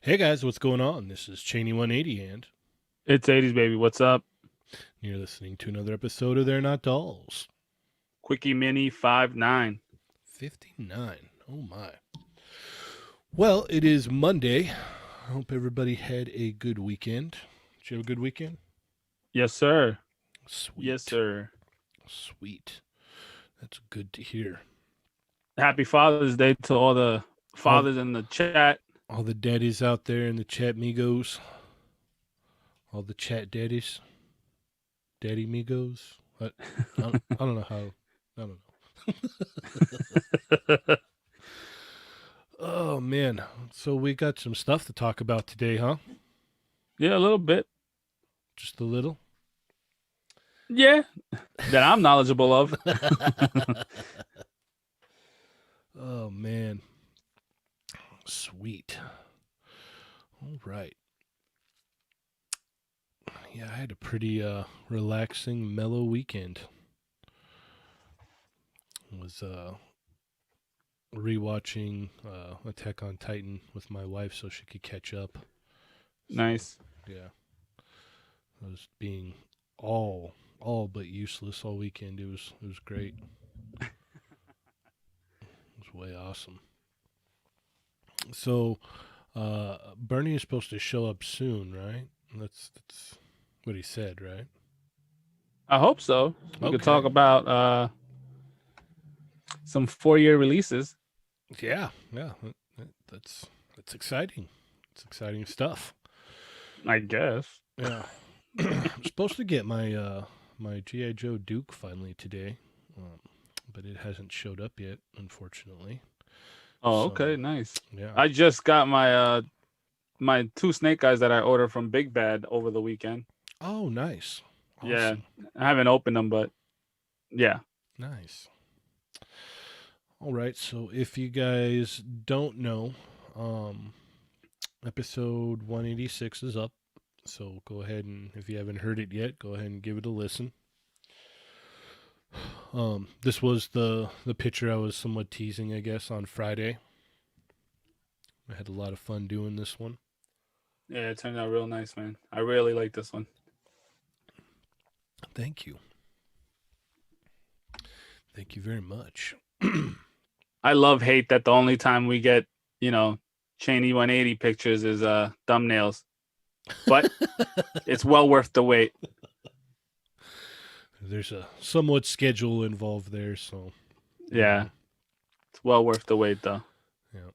Hey guys, what's going on? This is Cheney 180 and It's 80s, baby. What's up? you're listening to another episode of They're Not Dolls. Quickie Mini 59. 59. Oh my. Well, it is Monday. I hope everybody had a good weekend. Did you have a good weekend? Yes, sir. Yes, Sweet. sir. Sweet. That's good to hear. Happy Father's Day to all the All fathers in the chat. all the daddies out there in the chat migos. All the chat daddies. Daddy migos. I don't know how. I don't know. Oh man. So we got some stuff to talk about today, huh? Yeah, a little bit. Just a little. Yeah, that I'm knowledgeable of. Oh man. Sweet. All right. Yeah, I had a pretty relaxing, mellow weekend. Was rewatching Attack on Titan with my wife so she could catch up. So, Nice. yeah. I was being all but useless all weekend. It was great. It was way awesome. So, Bernie is supposed to show up soon, right? That's what he said, right? I hope so. We could talk Okay. about some 4-year releases. Yeah, yeah. That's exciting. It's exciting stuff. I guess. Yeah. I'm supposed to get my GI Joe Duke finally today, um, but it hasn't showed up yet, unfortunately. Oh, So okay, nice. yeah. I just got my two snake eyes that I ordered from Big Bad over the weekend. Oh, nice. Yeah, Awesome. I haven't opened them, but yeah. Nice. All right. So if you guys don't know, um, episode 186 is up. So go ahead and if you haven't heard it yet, go ahead and give it a listen. This was the picture I was somewhat teasing, I guess, on Friday. I had a lot of fun doing this one. Yeah, it turned out real nice, man. I really like this one. Thank you. Thank you very much. I love hate that the only time we get, Cheney 180 pictures is thumbnails. But it's well worth the wait. There's a somewhat schedule involved there, so Yeah, it's well worth the wait though. yeah.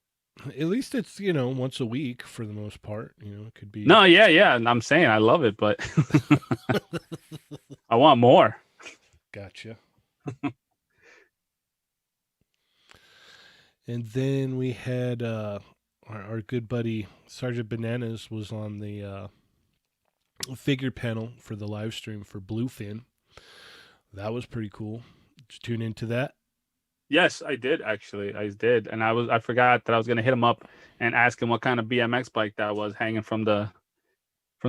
At least it's once a week for the most part. It could be. No, yeah. I'm saying I love it, but I want more. Gotcha. And then we had our good buddy Sergeant Bananas was on the figure panel for the live stream for Bluefin. That was pretty cool. Did you tune into that? Yes, I did actually. I did, and I forgot that I was gonna hit him up and ask him what kind of BMX bike that was hanging from the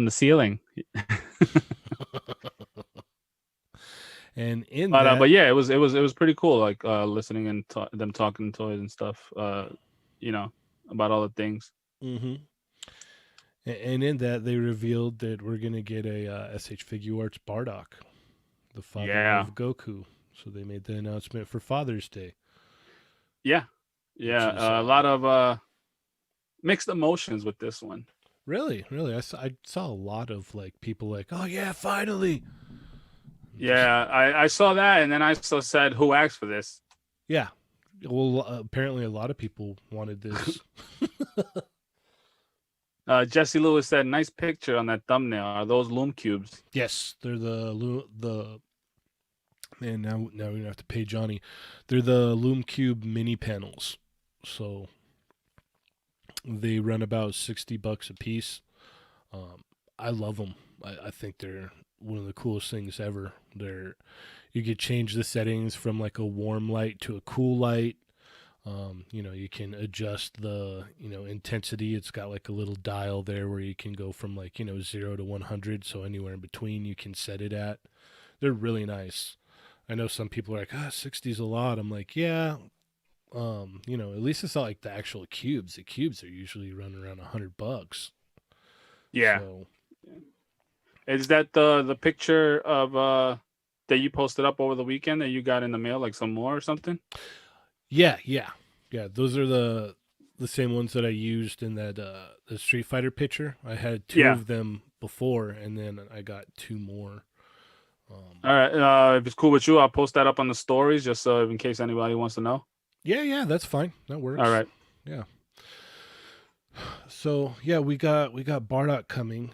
ceiling. And in But that, but yeah, it was pretty cool. Like listening and them talking toys and stuff. You know about all the things. mm-hmm. And in that, they revealed that we're gonna get a SH Figure Arts Bardock, the father Yeah, of Goku. So they made the announcement for Father's Day, yeah, which is yeah. A lot of mixed emotions with this one. really. I saw a lot of like people like, oh yeah, finally. Just Yeah, I saw that, and then I also said, "Who asked for this?" yeah. Well, apparently a lot of people wanted this. Jesse Lewis said, "Nice picture on that thumbnail. Are those loom cubes?" Yes, they're the man. Now we're gonna have to pay Johnny. They're the Loom Cube mini panels. So they run about $60 a piece. I love them. I think they're one of the coolest things ever. You could change the settings from like a warm light to a cool light. You can adjust the intensity. It's got like a little dial there where you can go from like 0 to 100. So anywhere in between you can set it at. They're really nice. I know some people are like, 60's a lot. I'm like, yeah, At least it's not like the actual cubes. The cubes are usually running around $100. Yeah. So Is that the picture of that you posted up over the weekend that you got in the mail, like some more or something? yeah. Those are the same ones that I used in that the Street Fighter picture. I had two Yeah. of them before, and then I got two more. All right. If it's cool with you, I'll post that up on the stories just so in case anybody wants to know. Yeah, that's fine. That All works. right. Yeah. So yeah, we got Bardock coming.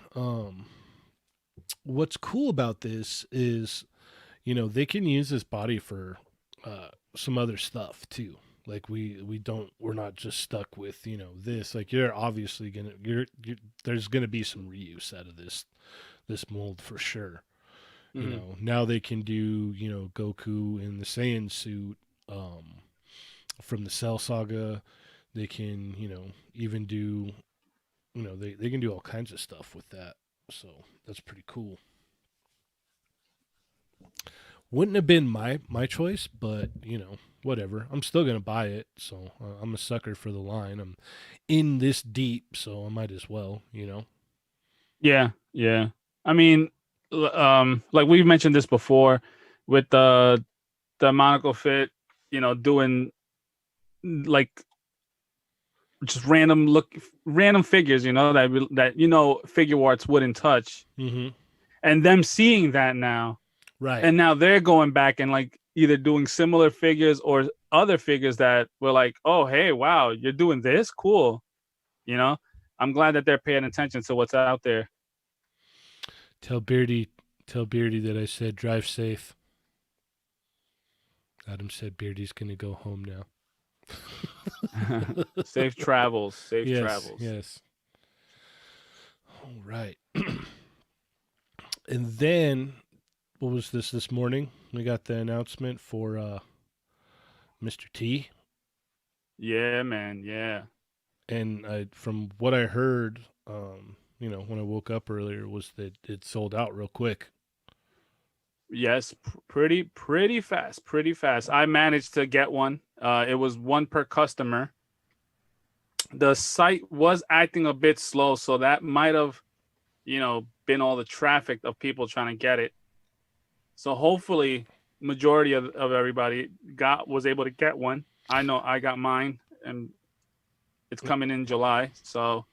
What's cool about this is, they can use this body for some other stuff too. Like we're not just stuck with this. Like you're obviously there's gonna be some reuse out of this mold for sure. Hmm. Now they can do Goku in the Saiyan suit from the Cell Saga. They can even do they can do all kinds of stuff with that. So that's pretty cool. Wouldn't have been my choice, but whatever. I'm still gonna buy it. So I'm a sucker for the line. I'm in this deep, so I might as well. Yeah. Yeah. I mean, like we've mentioned this before with the monocle fit, doing like just random figures, that figure arts wouldn't touch, Mm-hmm. and them seeing that now, Right. and now they're going back and like either doing similar figures or other figures that were like, oh hey, wow, you're doing this, cool. You know, I'm glad that they're paying attention to what's out there. Tell Beardy, tell Beardy that I said drive safe. Adam said Beardy's gonna go home now. Safe travels, safe Yes, travels. yes. All right. And then what was this morning? We got the announcement for Mr. T. Yeah, man. Yeah. And from what I heard, when I woke up earlier, was that it sold out real quick. Yes, pretty fast, pretty fast. I managed to get one. It was one per customer. The site was acting a bit slow, so that might have, been all the traffic of people trying to get it. So hopefully, majority of everybody was able to get one. I know I got mine, and it's coming in July. So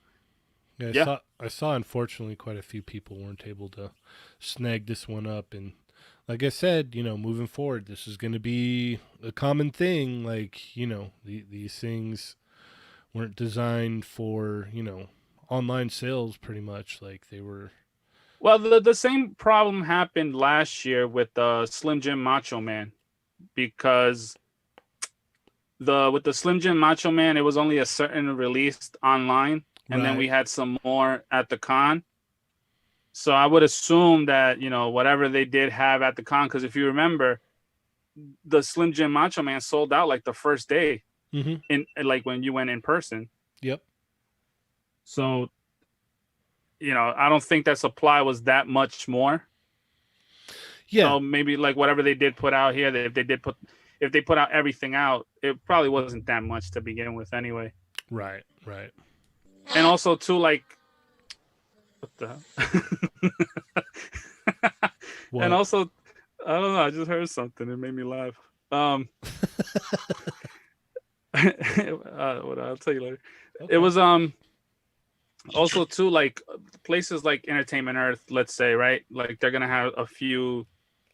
Yeah, I yeah, saw. I saw. Unfortunately, quite a few people weren't able to snag this one up, and like I said, moving forward, this is going to be a common thing. Like these things weren't designed for online sales. Pretty much, like they were. well, the same problem happened last year with Slim Jim Macho Man because the with the Slim Jim Macho Man, it was only a certain released online, and then we Right. had some more at the con. So I would assume that whatever they did have at the con, because if you remember, the Slim Jim Macho Man sold out like the first day Mm-hmm. in like when you went in person. Yep. So I don't think that supply was that much more. Yeah. So maybe like whatever they did put out here, that if they put out everything out, it probably wasn't that much to begin with anyway. Right. Right. And also too, like what the hell? And What? also, I don't know. I just heard something. It made me laugh. What I'll tell you later. It Okay. was also too like places like Entertainment Earth, let's say, right? Like they're gonna have a few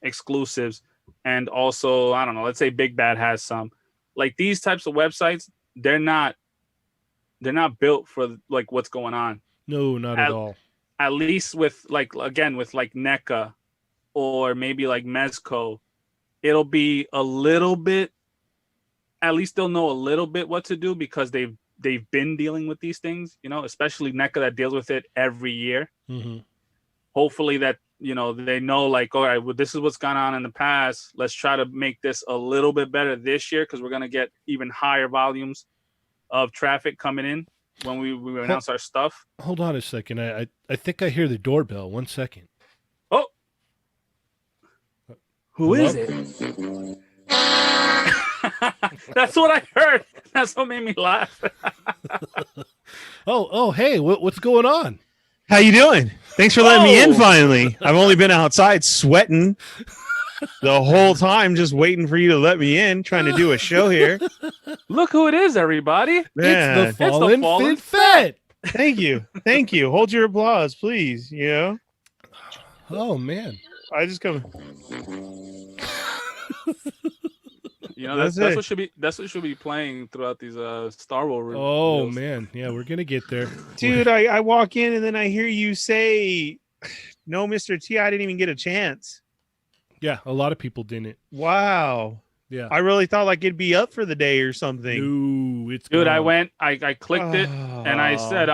exclusives, and also I don't know. Let's say Big Bad has some. Like these types of websites, they're not built for like what's going on. No, not at At all. at least with like again with like NECA or maybe like Mezco, it'll be a little bit. At least they'll know a little bit what to do because they've been dealing with these things, especially NECA that deals with it every year. Mm-hmm. Hopefully that they know like, all right, well, this is what's gone on in the past. Let's try to make this a little bit better this year because we're gonna get even higher volumes of traffic coming in when we Hold, announce our stuff. hold on a second. I think I hear the doorbell. 1 second. Oh, who is Hello? it? That's what I heard. That's what made me laugh. Oh, hey, what's going on? How you doing? Thanks for letting me in Oh, finally. I've only been outside sweating the whole time, just waiting for you to let me in, trying to do a show here. look who it is, everybody. Man, It's the Fallen Fallen Fit Fett. thank you. Thank you. Hold your applause, please. You know, Oh man. I just come. You know, That's that's it. what should be playing throughout these Star Wars. Oh reveals. man. Yeah, we're gonna get there. Dude, I walk in and then I hear you say, no, Mr. T, I didn't even get a chance. Yeah, a lot of people didn't. Wow. Yeah. I really thought like it'd be up for the day or something. No, it's Dude, I gone. went, I clicked it, and I said,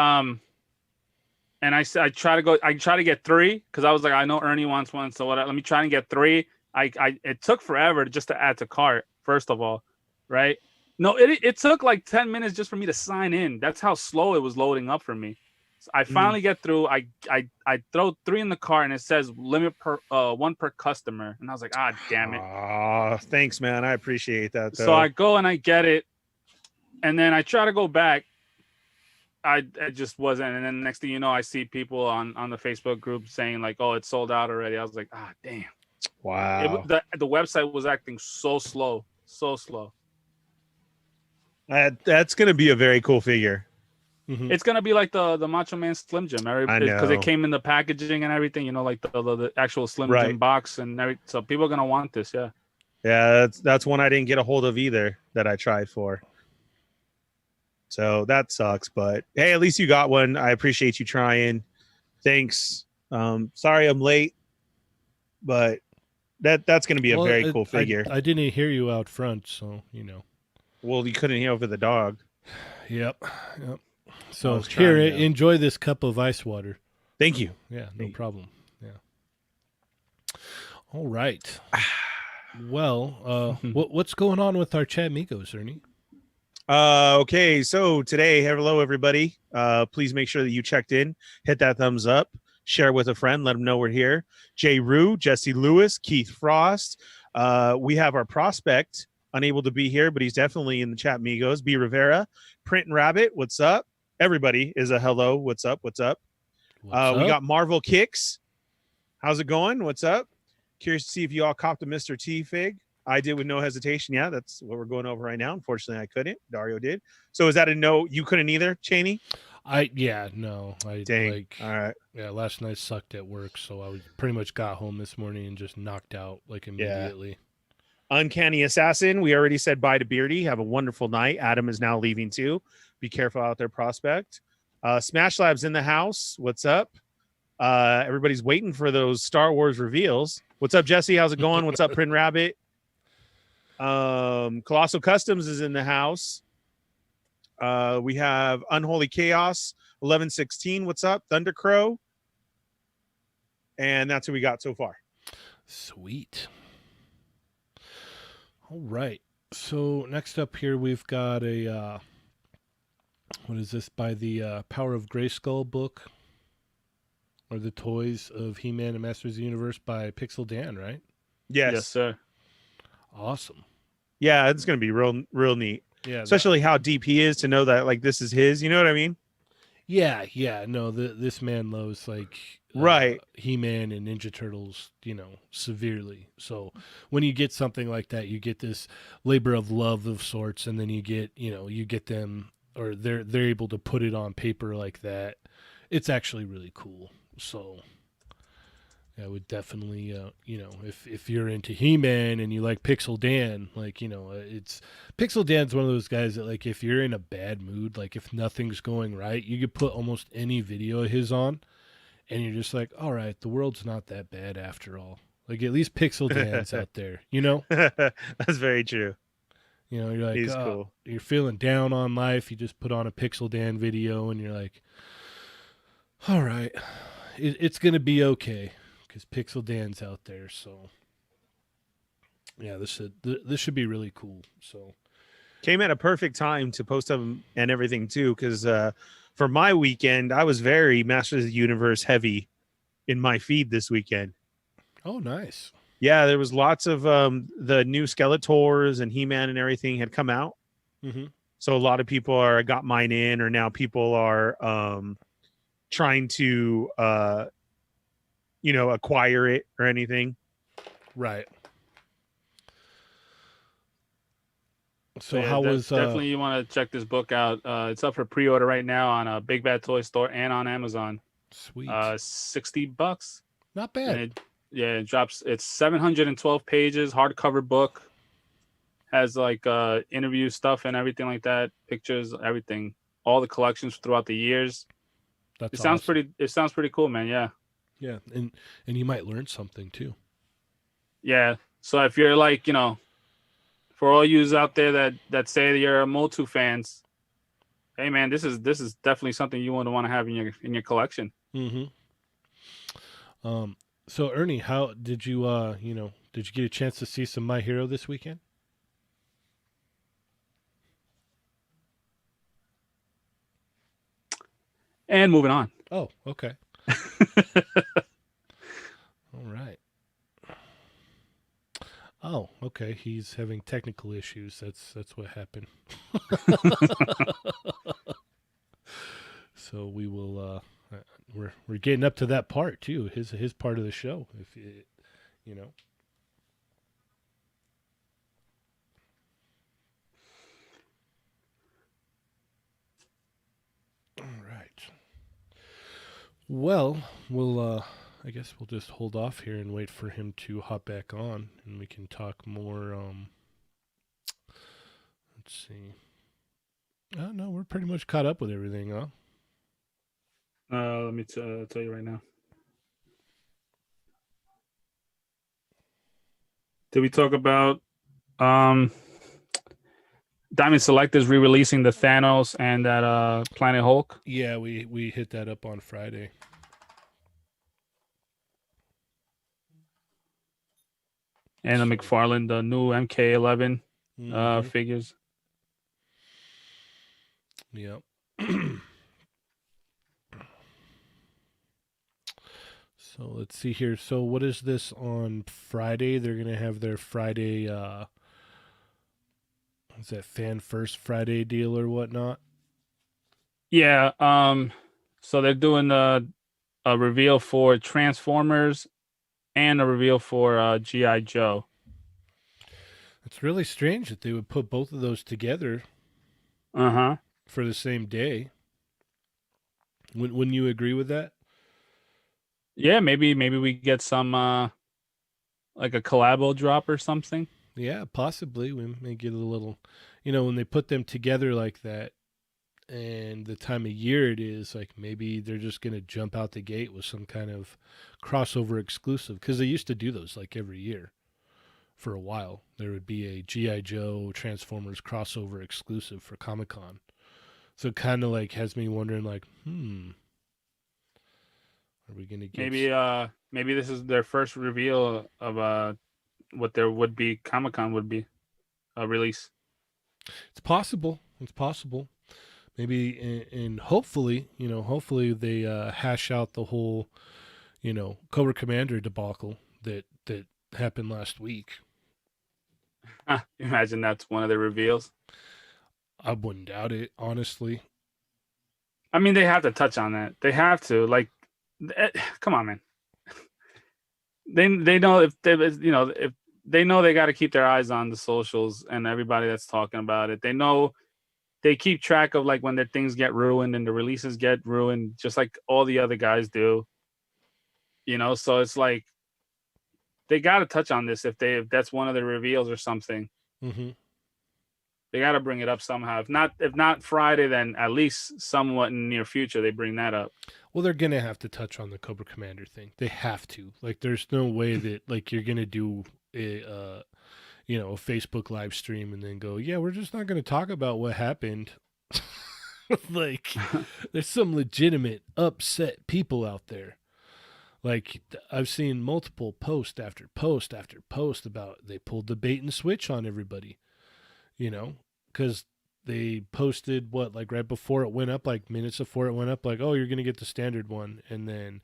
I try to get 3 because I was like, I know Ernie wants one, so let me try and get 3. It took forever just to add to cart. First of all, right? No, it took like 10 minutes just for me to sign in. That's how slow it was loading up for me. So I finally get through. I throw 3 in the cart and it says limit per 1 per customer, and I was like, damn it. Thanks, man. I appreciate that. Though. So I go and I get it, and then I try to go back. It just wasn't. And then next thing you know, I see people on the Facebook group saying like, "Oh, it's sold out already." I was like, damn. Wow. The website was acting so slow. That's going to be a very cool figure. Mhm. It's gonna be like the Macho Man Slim Jim, I because know. it came in the packaging and everything. You know, like the actual Slim Right. Jim box and everything. So people are gonna want this. Yeah. Yeah, that's one I didn't get a hold of either that I tried for. So that sucks, but hey, at least you got one. I appreciate you trying. Thanks. Sorry I'm late, but that's going to be a Well, very cool figure. I didn't hear you out front, so Well, you couldn't hear over the dog. Yep. So was here, trying to- enjoy this cup of ice water. Thank you. Yeah, no Thank you. problem. Yeah. All right. Well, what's going on with our chat amigos, Ernie? Okay, so today, hello everybody. Please make sure that you checked in, hit that thumbs up, share with a friend, let them know we're here. Jay Rue, Jesse Lewis, Keith Frost. We have our prospect unable to be here, but he's definitely in the chat. Migos, B Rivera, Print and Rabbit. What's up? Everybody is a hello. What's up? What's up? We got Marvel Kicks. How's it going? What's up? Curious to see if you all copped a Mr. T fig. I did with no hesitation. Yeah, that's what we're going over right now. Unfortunately, I couldn't. Dario did. So is that a no? You couldn't either, Cheney? No. Dang. All right. Yeah, last night sucked at work, so I pretty much got home this morning and just knocked out like immediately. Uncanny Assassin. We already said bye to Beardy. Have a wonderful night. Adam is now leaving too. Be careful out there, prospect. Smash Labs in the house. What's up? Everybody's waiting for those Star Wars reveals. What's up, Jesse? How's it going? What's up, Print Rabbit? Colossal Customs is in the house. We have Unholy Chaos 1116. What's up, Thunder Crow? And that's who we got so far. Sweet. All right. So next up here we've got a what is this, by the Power of Grayskull book, or the Toys of He-Man and Masters of the Universe by Pixel Dan, right? Yes, sir. Awesome. Yeah, it's gonna be real neat. Yeah, Especially how deep he is to know that like this is his. You know what I mean? Yeah. No, this man loves like Right. He-Man and Ninja Turtles, severely. So when you get something like that, you get this labor of love of sorts, and then you get them, or they're able to put it on paper like that. It's actually really cool. So I would definitely, if you're into He-Man and you like Pixel Dan, it's Pixel Dan's one of those guys that, like, if you're in a bad mood, like if nothing's going right, you could put almost any video of his on, and you're just like, all right, the world's not that bad after all. Like, at least Pixel Dan's out there, That's very true. You're like, He's cool. You're feeling down on life. You just put on a Pixel Dan video, and you're like, all right, it's gonna be okay. Because Pixel Dan's out there, so yeah, this should be really cool. So Came at a perfect time to post them and everything too, because for my weekend, I was very Masters of the Universe heavy in my feed this weekend. oh, nice. Yeah, there was lots of the new Skeletors and He-Man and everything had come out. Mm-hmm. So a lot of people are got mine in, or now people are trying to acquire it or anything. Right. So But yeah, how was definitely you want to check this book out. It's up for pre-order right now on a Big Bad Toy Store and on Amazon. sweet? $60, Not and bad. it drops. It's 712 pages, hardcover book. Has like interview stuff and everything like that, pictures, everything, all the collections throughout the years. That's awesome. It sounds pretty cool, man. Yeah. Yeah, and you might learn something too. Yeah. So if you're like, for all yous out there that say that you're Motu fans, hey man, this is definitely something you want to have in your collection. Mm-hmm. So Ernie, how did you did you get a chance to see some My Hero this weekend? And moving on. Oh, okay. All right. Oh, okay. He's having technical issues. That's what happened. So we will. We're getting up to that part too. His part of the show. If you know. All right. Well, we'll. I guess we'll just hold off here and wait for him to hop back on, and we can talk more. Let's see. Oh no, we're pretty much caught up with everything, huh? Let me tell you right now. Did we talk about Diamond Select is re-releasing the Thanos and that Planet Hulk? Yeah, we hit that up on Friday. And the McFarlane, the new MK11 figures. Yep. So let's see here. So what is this on Friday? They're gonna have their Friday is that Fan First Friday deal or whatnot? Yeah. So they're doing a reveal for Transformers and a reveal for G.I. Joe. It's really strange that they would put both of those together Uh-huh. for the same day. Wouldn't you agree with that? Yeah, maybe we get some like a collabo drop or something. Yeah, possibly. We may get a little, when they put them together like that and the time of year it is, like maybe they're just going to jump out the gate with some kind of crossover exclusive because they used to do those like every year for a while. There would be a G.I. Joe Transformers crossover exclusive for Comic-Con. So it kind of like has me wondering like, are we going to get maybe this is their first reveal of what their would be Comic-Con would be a release. It's possible. It's possible. Maybe and hopefully, hopefully they hash out the whole, Cobra Commander debacle that happened last week. Imagine that's one of the reveals. I wouldn't doubt it, honestly. I mean, they have to touch on that. They have to. Like, come on, man. They know if they know they got to keep their eyes on the socials and everybody that's talking about it. They know they keep track of like when their things get ruined and the releases get ruined, just like all the other guys do. So it's like they got to touch on this if that's one of the reveals or something. Mm-hmm. They got to bring it up somehow. If not Friday, then at least somewhat in the near future they bring that up. Well, they're gonna have to touch on the Cobra Commander thing. They have to. Like, there's no way that like you're gonna do a Facebook live stream and then go, yeah, we're just not gonna talk about what happened. Like, there's some legitimate upset people out there. Like, I've seen multiple post after post after post about they pulled the bait and switch on everybody. Because they posted like right before it went up, like minutes before it went up, like, oh, you're gonna get the standard one, and then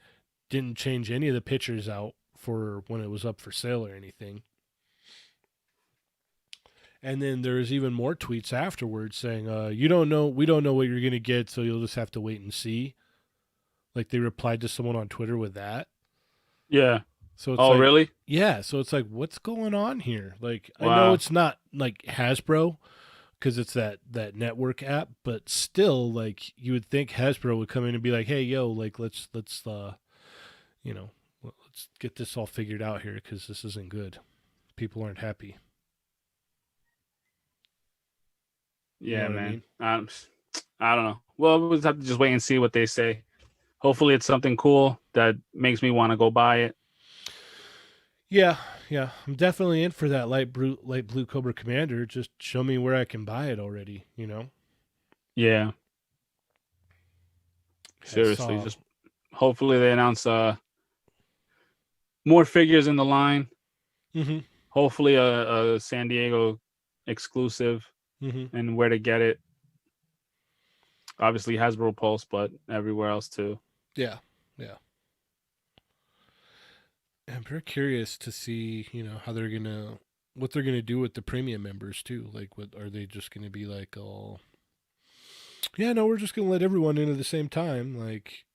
didn't change any of the pictures out for when it was up for sale or anything. And then there's even more tweets afterwards saying, we don't know what you're going to get, so you'll just have to wait and see. Like they replied to someone on Twitter with that. Yeah. So it's Oh, like, really? yeah. So it's like, what's going on here? Like, I know Wow. it's not like Hasbro because it's that network app, but still, like you would think Hasbro would come in and be like, hey, yo, like let's you know, let's get this all figured out here because this isn't good. People aren't happy. You know Yeah, what I man. mean? I don't know. Well, we'll have to just wait and see what they say. Hopefully, it's something cool that makes me want to go buy it. Yeah, yeah. I'm definitely in for that light blue Cobra Commander. Just show me where I can buy it already, you know? Yeah. Seriously, just hopefully they announce more figures in the line. Mm-hmm. Hopefully a San Diego exclusive Mm-hmm. and where to get it. Obviously Hasbro Pulse, but everywhere else too. Yeah, yeah. I'm very curious to see, how what they're gonna do with the premium members too. Like, what are they just gonna be like? Oh, yeah, no, we're just gonna let everyone in at the same time, like,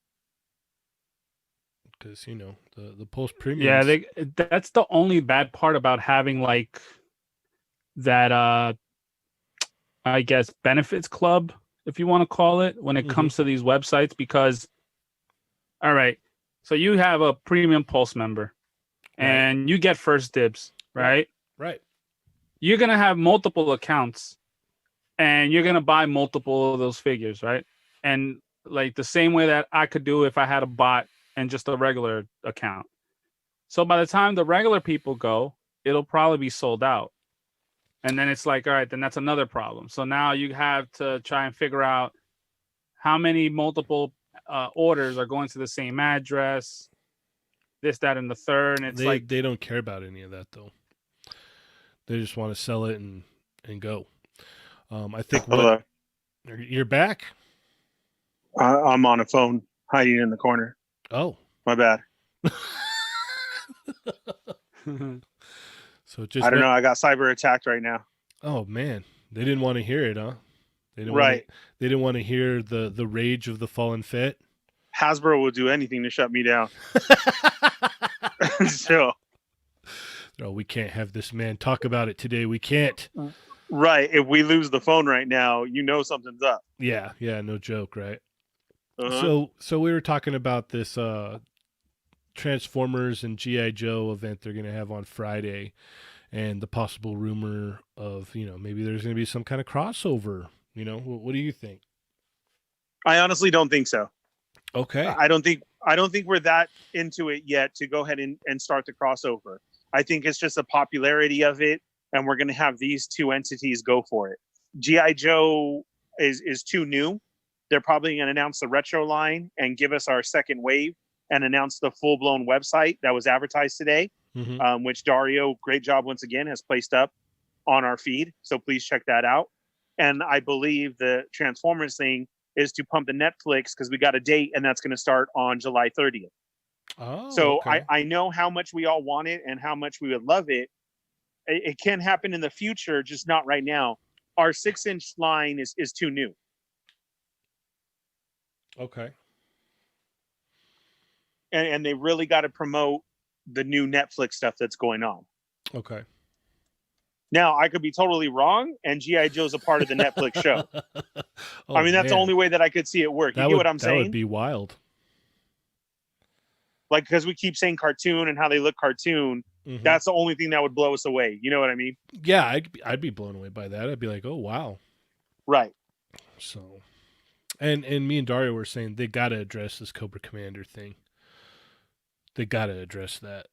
because the post Yeah, premiums. that's the only bad part about having like that I guess benefits club, if you want to call it, when it Mm-hmm. comes to these websites, because all right, so you have a premium Pulse member Right, and you get first dibs, right, right? right. You're gonna have multiple accounts and you're gonna buy multiple of those figures, right? And like the same way that I could do if I had a bot and just a regular account. So by the time the regular people go, it'll probably be sold out. And then it's like, all right, then that's another problem. So now you have to try and figure out how many multiple orders are going to the same address, this, that, and the third. And it's They like, they don't care about any of that though. They just want to sell it and go. I think what Hello. you're back. I'm on a phone hiding in the corner. Oh, My bad. so it just I don't went. know. I got cyber attacked right now. Oh man, they didn't want to hear it, huh? They didn't want to. Right. They didn't want to hear the rage of the fallen fit. Hasbro will do anything to shut me down. So, Oh, we can't have this man talk about it today. We can't. right. If we lose the phone right now, something's up. Yeah, no joke, right? Uh-huh. So we were talking about this Transformers and GI Joe event they're going to have on Friday, and the possible rumor of maybe there's going to be some kind of crossover. What do you think? I honestly don't think so. Okay. I don't think we're that into it yet to go ahead and start the crossover. I think it's just the popularity of it, and we're going to have these two entities go for it. GI Joe is too new. They're probably going to announce the retro line and give us our second wave and announce the full blown website that was advertised today, Mm-hmm. which Dario, great job once again, has placed up on our feed. So please check that out. And I believe the Transformers thing is to pump the Netflix because we got a date and that's going to start on July 30th. Oh, So okay. I know how much we all want it and how much we would love it. It can happen in the future, just not right now. Our 6-inch line is too new. Okay. And they really got to promote the new Netflix stuff that's going on. Okay. Now, I could be totally wrong, and G.I. Joe's a part of the Netflix show. Oh, I mean, that's the man. only way that I could see it work. You That get would what I'm that would saying? be wild. Like, because we keep saying cartoon and how they look cartoon, Mhm. that's the only thing that would blow us away. You know what I mean? Yeah, I'd be blown away by that. I'd be like, oh wow. Right. So, and me and Dario were saying they got to address this Cobra Commander thing. They got to address that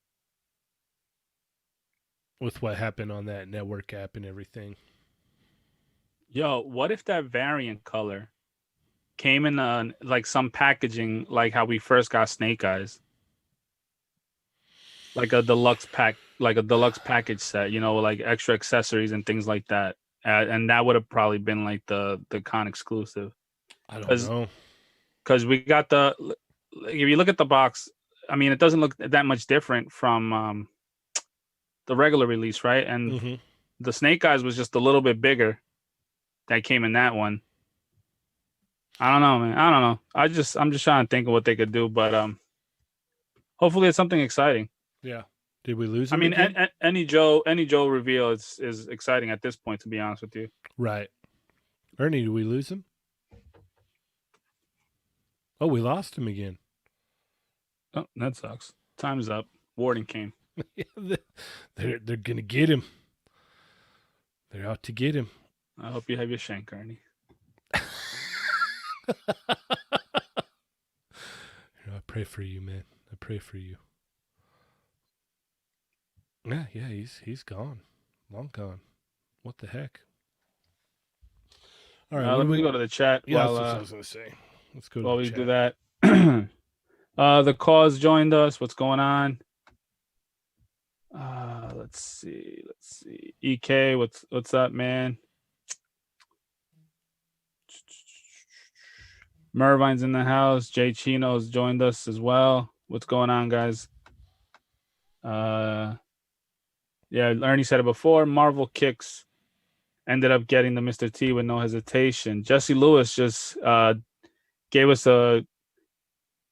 with what happened on that network app and everything. yo, what if that variant color came in like some packaging, like how we first got Snake Eyes, like a deluxe package set, like extra accessories and things like that, and that would have probably been like the con exclusive. I don't know. Because we got if you look at the box, I mean, it doesn't look that much different from the regular release, right? And Mm-hmm. the Snake Eyes was just a little bit bigger that came in that one. I don't know, man. I don't know. I'm just trying to think of what they could do, but hopefully it's something exciting. Yeah. Did we lose I him mean, again? any Joe reveal is exciting at this point, to be honest with you. Right. Ernie, did we lose him? Oh, we lost him again. Oh, that sucks. Time's up. Warden came. They're gonna get him. They're out to get him. I hope you have your shank, Ernie. I pray for you, man. I pray for you. Yeah, he's gone. Long gone. What the heck? All right, Let me go to the chat Yeah, while that's what I was gonna say. Let's go to while the we chat. do that. The cause joined us. What's going on? Let's see. EK, what's up, man? Mervine's in the house. Jay Chino's joined us as well. What's going on, guys? Yeah, Ernie said it before. Marvel Kicks ended up getting the Mr. T with no hesitation. Jesse Lewis just gave us a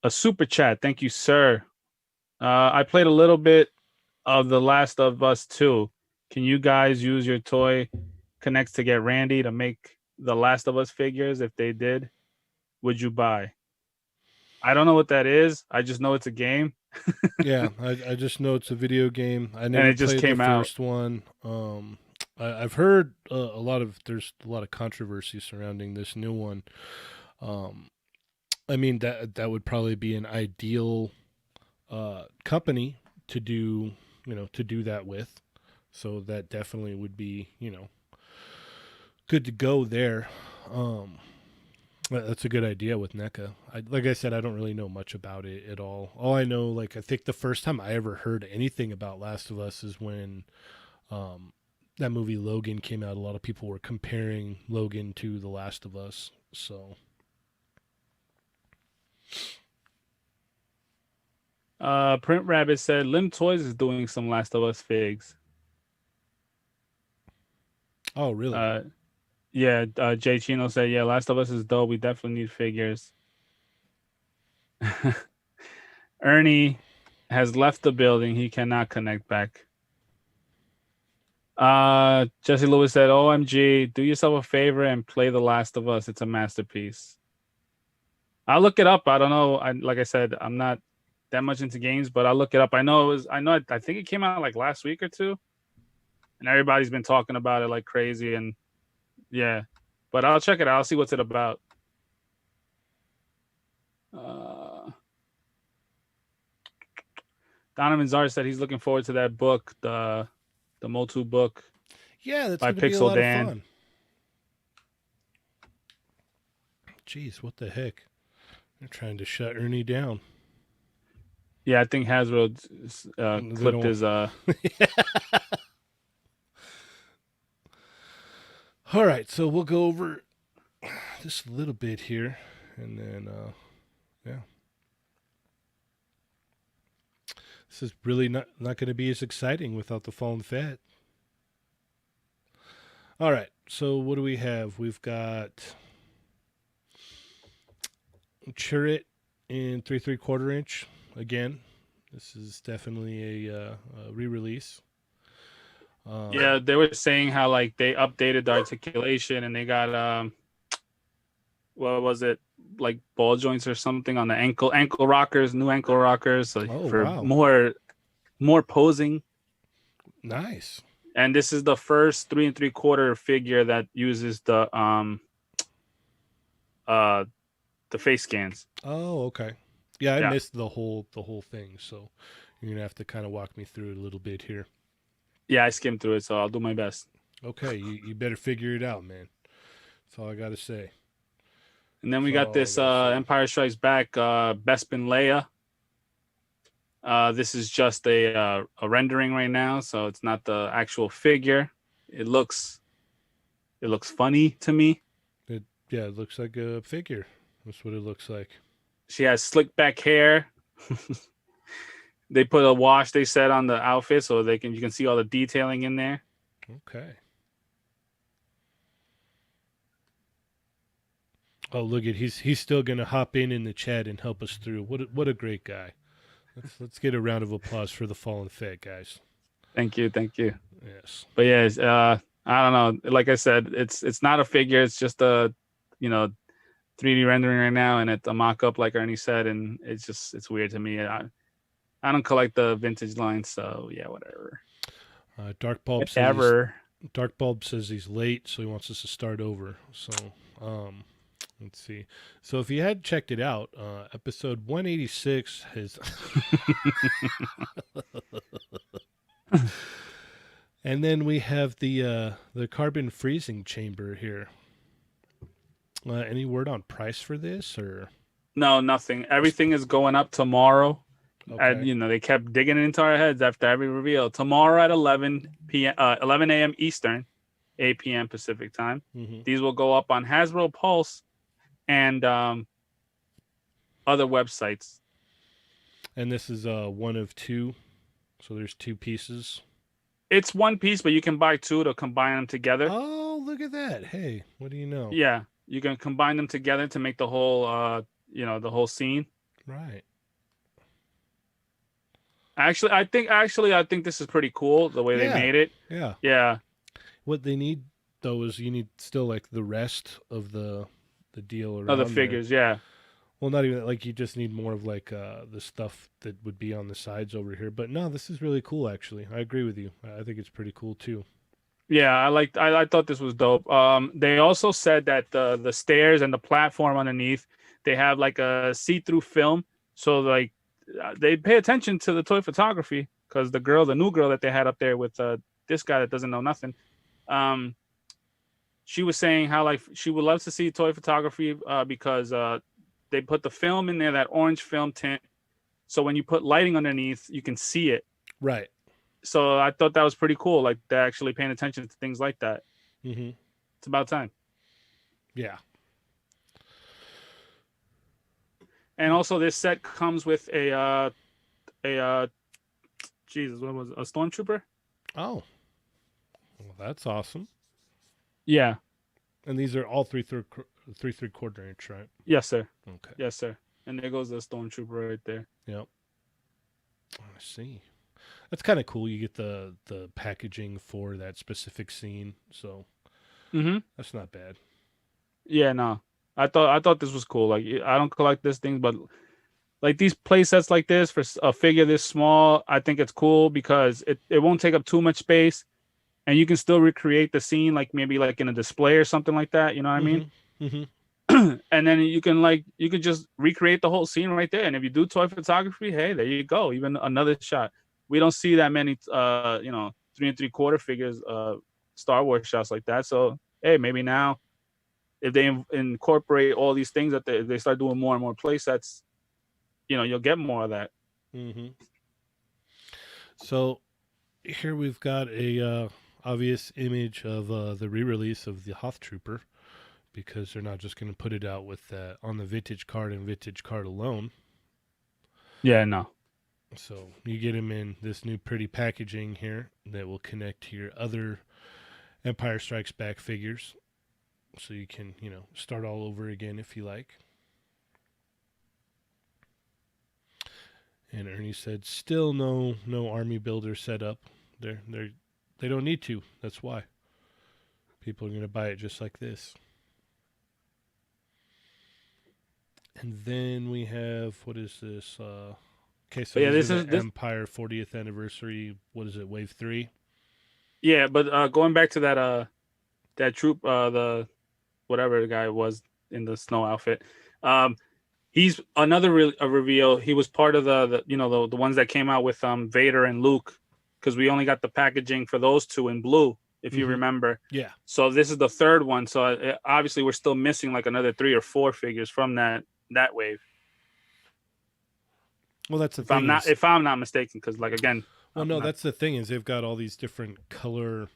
super chat. Thank you, sir. I played a little bit of The Last of Us 2. Can you guys use your toy connects to get Randy to make The Last of Us figures? If they did, would you buy? I don't know what that is. I just know it's a game. Yeah, I just know it's a video game. I And never it just played came the out. first one. I've heard there's a lot of controversy surrounding this new one. I mean that would probably be an ideal company to do that with. So that definitely would be good to go there. That's a good idea with NECA. Like I said, I don't really know much about it at all. All I know, I think the first time I ever heard anything about Last of Us is when that movie Logan came out. A lot of people were comparing Logan to The Last of Us. So, Print Rabbit said Lim Toys is doing some Last of Us figs. oh really? Yeah, Jay Chino said, yeah, Last of Us is dope. We definitely need figures. Ernie has left the building. He cannot connect back. Jesse Lewis said, OMG, do yourself a favor and play The Last of Us. It's a masterpiece. I'll look it up. I don't know. Like I said, I'm not that much into games, but I'll look it up. I think it came out like last week or two. And everybody's been talking about it like crazy. And yeah, but I'll check it out. I'll see what's it about. Donovan Czar said he's looking forward to that book, the Motu book. Yeah, that's by going to be a Pixel lot Dan. of fun. Jeez, what the heck? They're trying to shut Ernie down. Yeah, I think Hasbro clipped his. All right, so we'll go over just a little bit here, and then yeah, this is really not going to be as exciting without the Fallen Fat. All right, so what do we have? We've got Chirrut in 3 3/4 inch again. This is definitely a re-release. Yeah, they were saying how like they updated the articulation and they got what was it, like ball joints or something on the ankle rockers, new ankle rockers, so for wow. more posing. Nice. And this is the first 3 3/4 figure that uses the face scans. Oh, okay. Yeah, I missed the whole thing, so you're gonna have to kind of walk me through it a little bit here. Yeah, I skimmed through it, so I'll do my best. Okay, you better figure it out, man. That's all I got to say. And then we got this Empire Strikes Back Bespin Leia. This is just a rendering right now, so it's not the actual figure. It looks funny to me. It looks like a figure. That's what it looks like. She has slick back hair. They put a wash, they said, on the outfit so you can see all the detailing in there. Okay. Oh, look at he's still gonna hop in the chat and help us through. What a great guy. Let's get a round of applause for the fallen Fett, guys. Thank you. Yes. But yeah, I don't know. Like I said, it's not a figure. It's just a, 3D rendering right now, and it's a mock-up, like Ernie said, and it's weird to me. I don't collect the vintage line, so yeah, whatever. Dark Bulb says he's late, so he wants us to start over. So, let's see. So if you had checked it out, episode 186 has. And then we have the carbon freezing chamber here. Any word on price for this, or No, nothing. Everything is going up tomorrow. okay. And they kept digging it into our heads after every reveal. Tomorrow at 11 a.m. Eastern, 8 p.m. Pacific time. Mm-hmm. These will go up on Hasbro Pulse and other websites. And this is one of two, so there's two pieces. It's one piece, but you can buy two to combine them together. Oh, look at that! Hey, what do you know? Yeah, you can combine them together to make the whole, the whole scene. Right. Actually, I think this is pretty cool the way they made it. Yeah. Yeah. What they need though is you need still like the rest of the deal around Other there. figures, yeah. Well, not even like you just need more of like the stuff that would be on the sides over here. But no, this is really cool. Actually, I agree with you. I think it's pretty cool too. Yeah, I thought this was dope. They also said that the stairs and the platform underneath, they have like a see-through film, so like they pay attention to the toy photography, because the new girl that they had up there with this guy that doesn't know nothing, she was saying how like she would love to see toy photography because they put the film in there, that orange film tint, so when you put lighting underneath, you can see it. Right. So I thought that was pretty cool. Like they're actually paying attention to things like that. Mm-hmm. It's about time. Yeah. And also, this set comes with Jesus, what was it? A stormtrooper? Oh. Well, that's awesome. Yeah. And these are all 3/3 inch, right? Yes, sir. Okay. Yes, sir. And there goes the stormtrooper right there. Yep. I see. That's kind of cool. You get the packaging for that specific scene, so that's not bad. Yeah, no. I thought this was cool. Like, I don't collect this thing, but like these play sets like this for a figure this small, I think it's cool because it won't take up too much space, and you can still recreate the scene, like maybe like in a display or something like that. You know what I mean? Mm-hmm. And then you can just recreate the whole scene right there. And if you do toy photography, hey, there you go. Even another shot. We don't see that many 3 3/4 figures, Star Wars shots like that. So hey, maybe now if they incorporate all these things, that they start doing more and more play sets, you'll get more of that. Mm-hmm. So here we've got a obvious image of the re-release of the Hoth Trooper, because they're not just going to put it out with on the vintage card and vintage card alone. Yeah, no. So you get him in this new pretty packaging here that will connect to your other Empire Strikes Back figures. So you can, start all over again if you like. And Ernie said, still no army builder set up. They don't need to. That's why. People are going to buy it just like this. And then we have, what is this? Okay, so this is Empire 40th anniversary. What is it, Wave 3? Yeah, but going back to that troop, the whatever the guy was in the snow outfit, he's another reveal. He was part of the ones that came out with Vader and Luke, because we only got the packaging for those two in blue, if you remember. Yeah. So this is the third one. So obviously we're still missing like another 3 or 4 figures from that wave. Well, that's the thing. If I'm not mistaken, because like again. Well, no, that's the thing is they've got all these different color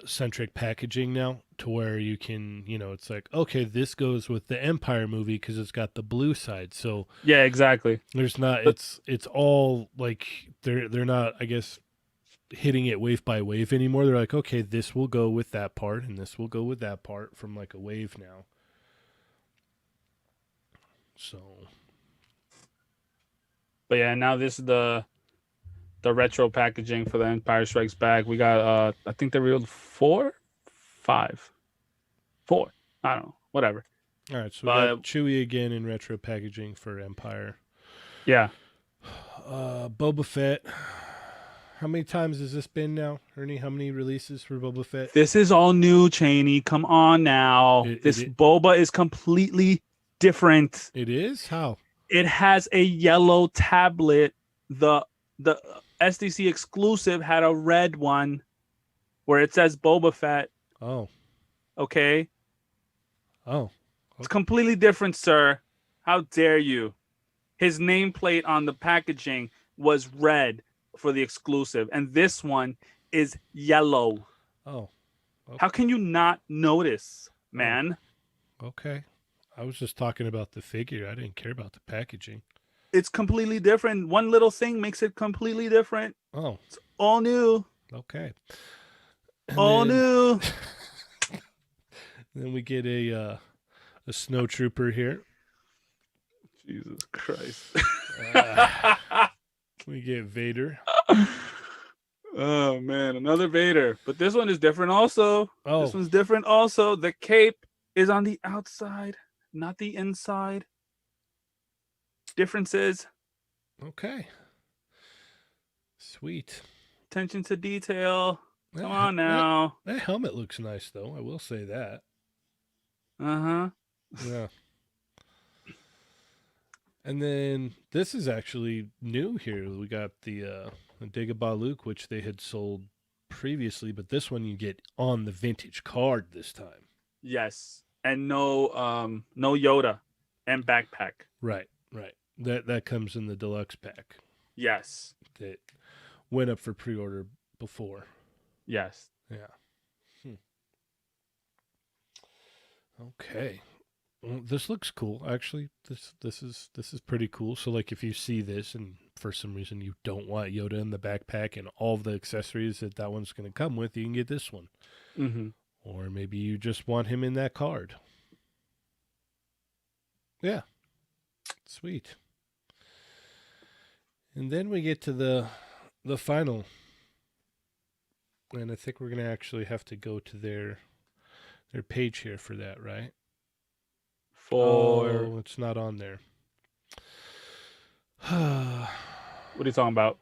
centric packaging now, to where you can, it's like, okay, this goes with the Empire movie because it's got the blue side. So Yeah, exactly. there's not, But- it's all like they're not, I guess, hitting it wave by wave anymore. They're like, okay, this will go with that part and this will go with that part from like a wave now. So But yeah, now this is the retro packaging for the Empire Strikes Back. We got I think they revealed 4, 5, 4. I don't know, whatever. all right, so we got Chewie again in retro packaging for Empire. Yeah, Boba Fett. How many times has this been now, Ernie? How many releases for Boba Fett? this is all new, Cheney. Come on now. This Boba is completely different. It is? How? It has a yellow tablet. The SDC exclusive had a red one where it says Boba Fett. Oh. Okay. Oh. It's completely different, sir. How dare you? His nameplate on the packaging was red for the exclusive, and this one is yellow. Oh. Okay. How can you not notice, man? Okay. I was just talking about the figure. I didn't care about the packaging. It's completely different. One little thing makes it completely different. Oh. It's all new. Okay. New. Then we get a snowtrooper here. Jesus Christ. We get Vader. Oh man, another Vader. But this one is different also. Oh. This one's different also. The cape is on the outside, not the inside. Differences. Okay. Sweet. Attention to detail. Come on now. That helmet looks nice, though. I will say that. Uh-huh. Yeah. And then this is actually new here. We got the Dagobah Luke, which they had sold previously, but this one you get on the vintage card this time. Yes. And no Yoda and backpack. Right. That comes in the deluxe pack. Yes. That went up for pre-order before. Yes. Yeah. Okay. Well, this looks cool. Actually, this is pretty cool. So, like, if you see this and for some reason you don't want Yoda in the backpack and all of the accessories that one's going to come with, you can get this one. Mm-hmm. Or maybe you just want him in that card. Yeah. Sweet. And then we get to the final. And I think we're going to actually have to go to their page here for that, right? Oh, it's not on there. What are you talking about?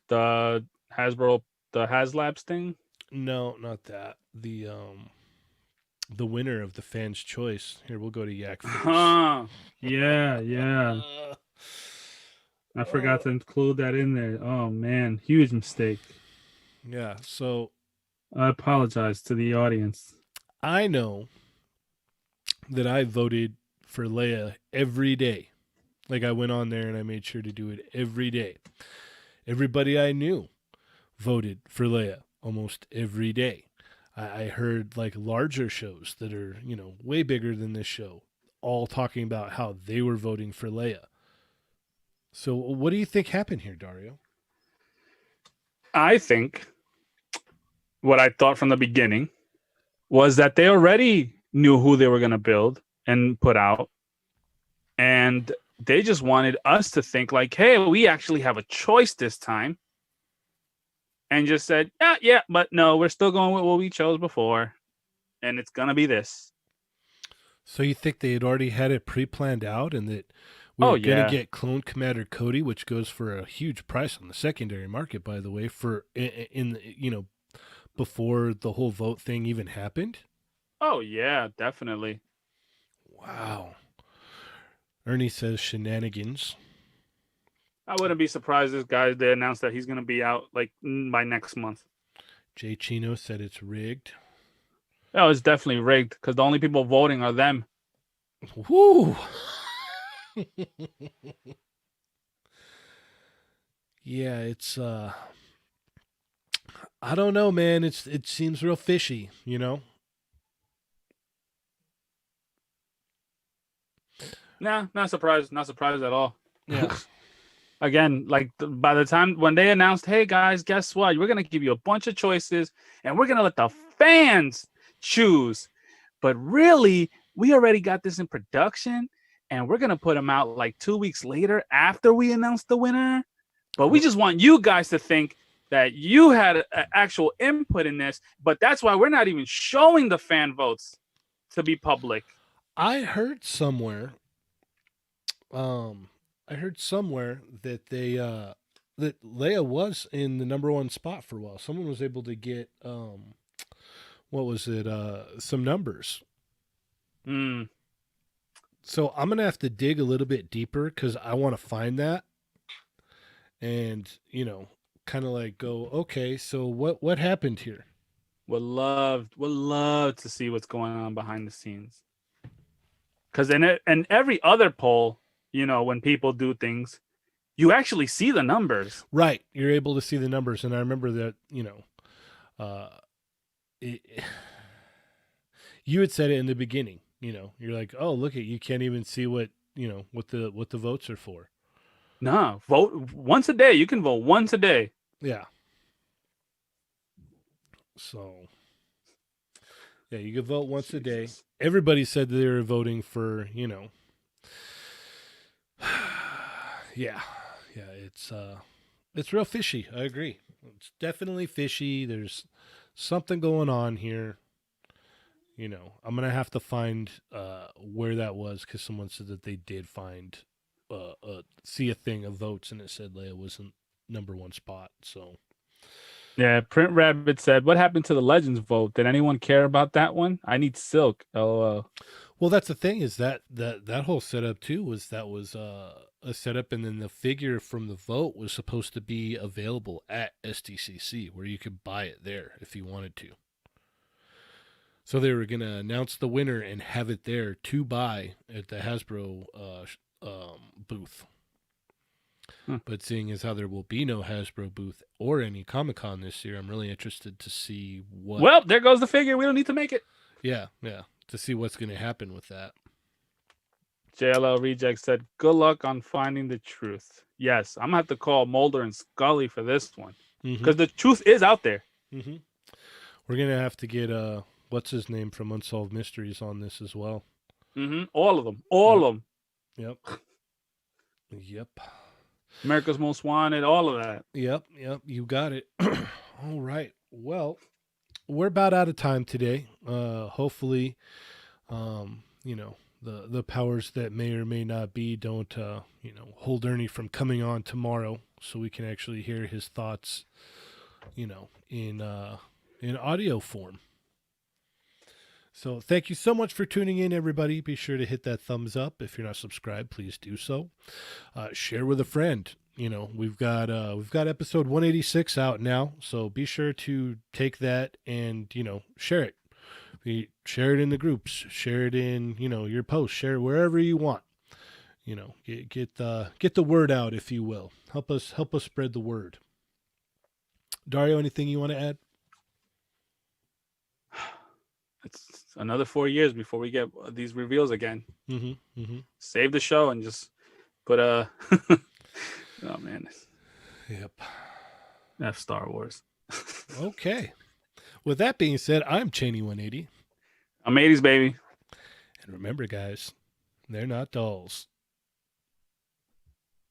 The Hasbro, the HasLabs thing? No, not that. The winner of the fans' choice. Here, we'll go to Yak first. Huh. Yeah. I forgot to include that in there. Oh man, huge mistake. Yeah, so I apologize to the audience. I know that I voted for Leia every day. Like, I went on there and I made sure to do it every day. Everybody I knew voted for Leia almost every day. I heard like larger shows that are, way bigger than this show, all talking about how they were voting for Leia. So what do you think happened here, Dario? I think what I thought from the beginning was that they already knew who they were going to build and put out. And they just wanted us to think like, hey, we actually have a choice this time. And just said, yeah, but no, we're still going with what we chose before. And it's going to be this. So you think they had already had it pre-planned out and that we were going to get Clone Commander Cody, which goes for a huge price on the secondary market, by the way, for before the whole vote thing even happened? Oh, yeah, definitely. Wow. Ernie says shenanigans. I wouldn't be surprised if they announced that he's going to be out like by next month. Jay Chino said it's rigged. Oh, it's definitely rigged because the only people voting are them. Woo! Yeah, it's I don't know, man. It seems real fishy, you know. Nah, not surprised. Not surprised at all. Yeah. Again, like by the time when they announced, hey guys, guess what? We're gonna give you a bunch of choices, and we're gonna let the fans choose. But really, we already got this in production, and we're gonna put them out like 2 weeks later after we announce the winner. But we just want you guys to think that you had actual input in this. But that's why we're not even showing the fan votes to be public. I heard somewhere that they that Leia was in the number one spot for a while. Someone was able to get what was it? Some numbers. Hmm. So I'm gonna have to dig a little bit deeper because I want to find that, and kind of like go, okay, so what happened here? Would love to see what's going on behind the scenes. Because in every other poll, when people do things, you actually see the numbers. Right, you're able to see the numbers, and I remember that it, you had said it in the beginning. You're like, oh, look at, you can't even see what what the votes are for. No, vote once a day. You can vote once a day. Yeah. So, yeah, you can vote once a day. Everybody said they were voting for, yeah, it's real fishy. I agree. It's definitely fishy. There's something going on here. I'm gonna have to find where that was because someone said that they did find see a thing of votes and it said Leia was in number one spot. So yeah, Print Rabbit said, "What happened to the Legends vote? Did anyone care about that one? I need Silk." LOL. Well, that's the thing is that whole setup too was a setup, and then the figure from the vote was supposed to be available at SDCC where you could buy it there if you wanted to. So they were going to announce the winner and have it there to buy at the Hasbro booth. But seeing as how there will be no Hasbro booth or any Comic-Con this year, I'm really interested to see what... Well, there goes the figure. We don't need to make it. Yeah, to see what's going to happen with that. JLL Reject said, good luck on finding the truth. Yes, I'm going to have to call Mulder and Scully for this one. Because the truth is out there. Mm-hmm. We're going to have to get... what's his name from Unsolved Mysteries on this as well. Mm-hmm. All of them. All of them. Yep. America's Most Wanted, all of that. Yep. You got it. All right. Well, we're about out of time today. Hopefully, the powers that may or may not be don't, hold Ernie from coming on tomorrow so we can actually hear his thoughts, in audio form. So thank you so much for tuning in, everybody. Be sure to hit that thumbs up. If you're not subscribed, please do so. Share with a friend. We've got episode 186 out now, so be sure to take that and share it. Share it in the groups. Share it in your posts. Share it wherever you want. Get the word out, if you will. Help us spread the word. Dario, anything you want to add? It's another 4 years before we get these reveals again. Save the show and just put a... oh, man. Yep. F Star Wars. Okay. With that being said, I'm Cheney180. I'm 80s, baby. And remember, guys, they're not dolls.